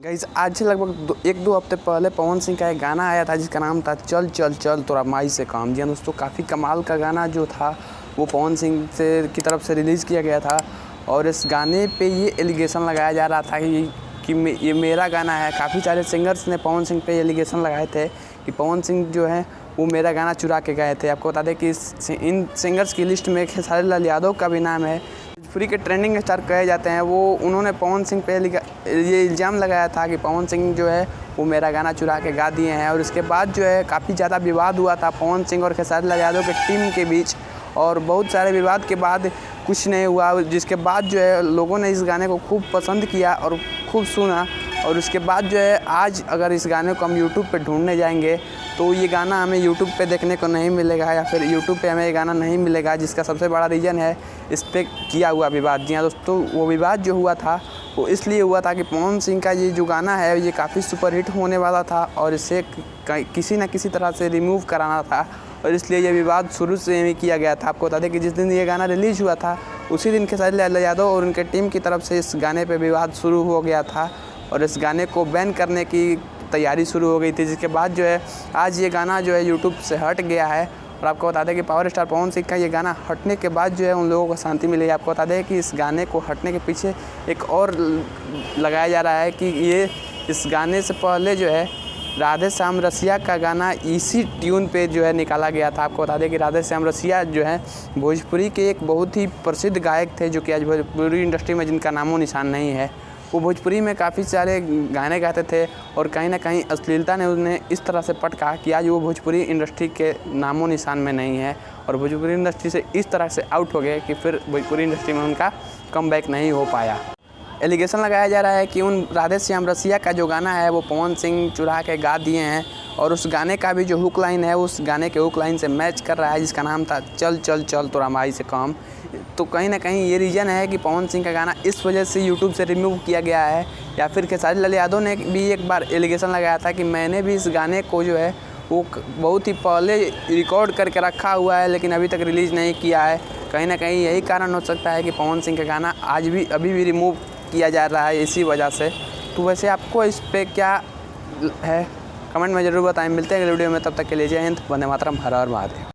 Guys आज से लगभग एक दो हफ्ते पहले पवन सिंह का एक गाना आया था जिसका नाम था चल चल चल तोरा माई से काम। जी दोस्तों, काफ़ी कमाल का गाना जो था वो पवन सिंह की तरफ से रिलीज़ किया गया था। और इस गाने पे ये एलिगेशन लगाया जा रहा था कि ये मेरा गाना है। काफ़ी सारे सिंगर्स ने पवन सिंह पे एलिगेशन लगाए थे कि पवन सिंह जो है वो मेरा गाना चुरा के गए थे। आपको बता दें कि इन सिंगर्स की लिस्ट में खेसारी लाल यादव का भी नाम है। भोजपुरी के ट्रेंडिंग स्टार कहे जाते हैं, वो उन्होंने पवन सिंह पे ये इल्ज़ाम लगाया था कि पवन सिंह जो है वो मेरा गाना चुरा के गा दिए हैं। और इसके बाद जो है काफ़ी ज़्यादा विवाद हुआ था पवन सिंह और खेसारी लाल यादव के टीम के बीच। और बहुत सारे विवाद के बाद कुछ नहीं हुआ, जिसके बाद जो है लोगों ने इस गाने को खूब पसंद किया और खूब सुना। और उसके बाद जो है आज अगर इस गाने को हम यूट्यूब पे ढूंढने जाएंगे तो ये गाना हमें यूट्यूब पे देखने को नहीं मिलेगा, या फिर यूट्यूब पे हमें ये गाना नहीं मिलेगा, जिसका सबसे बड़ा रीज़न है इस पर किया हुआ विवाद। जी हाँ दोस्तों, वो विवाद जो हुआ था वो इसलिए हुआ था कि पवन सिंह का ये जो गाना है ये काफ़ी सुपरहिट होने वाला था और इसे किसी न किसी तरह से रिमूव कराना था, और इसलिए ये विवाद शुरू से ही किया गया था। आपको बता दें कि जिस दिन ये गाना रिलीज़ हुआ था उसी दिन खेसारी लाल यादव और उनके टीम की तरफ से इस गाने पे विवाद शुरू हो गया था और इस गाने को बैन करने की तैयारी शुरू हो गई थी। जिसके बाद जो है आज ये गाना जो है यूट्यूब से हट गया है। और आपको बता दें कि पावर स्टार पवन सिंह का ये गाना हटने के बाद जो है उन लोगों को शांति मिली। आपको बता दें कि इस गाने को हटने के पीछे एक और लगाया जा रहा है कि ये इस गाने से पहले जो है राधे श्याम रसिया का गाना इसी ट्यून पे जो है निकाला गया था। आपको बता दें कि राधे श्याम रसिया जो है भोजपुरी के एक बहुत ही प्रसिद्ध गायक थे, जो कि आज भोजपुरी इंडस्ट्री में जिनका नामो निशान नहीं है। वो भोजपुरी में काफ़ी सारे गाने गाते थे और कहीं ना कहीं अश्लीलता ने उन्हें इस तरह से पटका कि आज वो भोजपुरी इंडस्ट्री के नामो निशान में नहीं है और भोजपुरी इंडस्ट्री से इस तरह से आउट हो गए कि फिर भोजपुरी इंडस्ट्री में उनका कमबैक नहीं हो पाया। एलिगेशन लगाया जा रहा है कि उन राधे श्याम रसिया का जो गाना है वो पवन सिंह चुरा के गा दिए हैं और उस गाने का भी जो हुक लाइन है उस गाने के हुक लाइन से मैच कर रहा है, जिसका नाम था चल चल चल तोरा माई से काम। तो कहीं ना कहीं ये रीज़न है कि पवन सिंह का गाना इस वजह से यूट्यूब से रिमूव किया गया है। या फिर खेसारी लाल यादव ने भी एक बार एलिगेशन लगाया था कि मैंने भी इस गाने को जो है वो बहुत ही पहले रिकॉर्ड करके रखा हुआ है लेकिन अभी तक रिलीज़ नहीं किया है। कहीं ना कहीं यही कारण हो सकता है कि पवन सिंह का गाना आज भी अभी भी रिमूव किया जा रहा है इसी वजह से। तो वैसे आपको इस पर क्या है कमेंट में ज़रूर बताएं। मिलते हैं अगले वीडियो में, तब तक के लिए जय हिंद, वंदे मातरम, हर हर महादेव।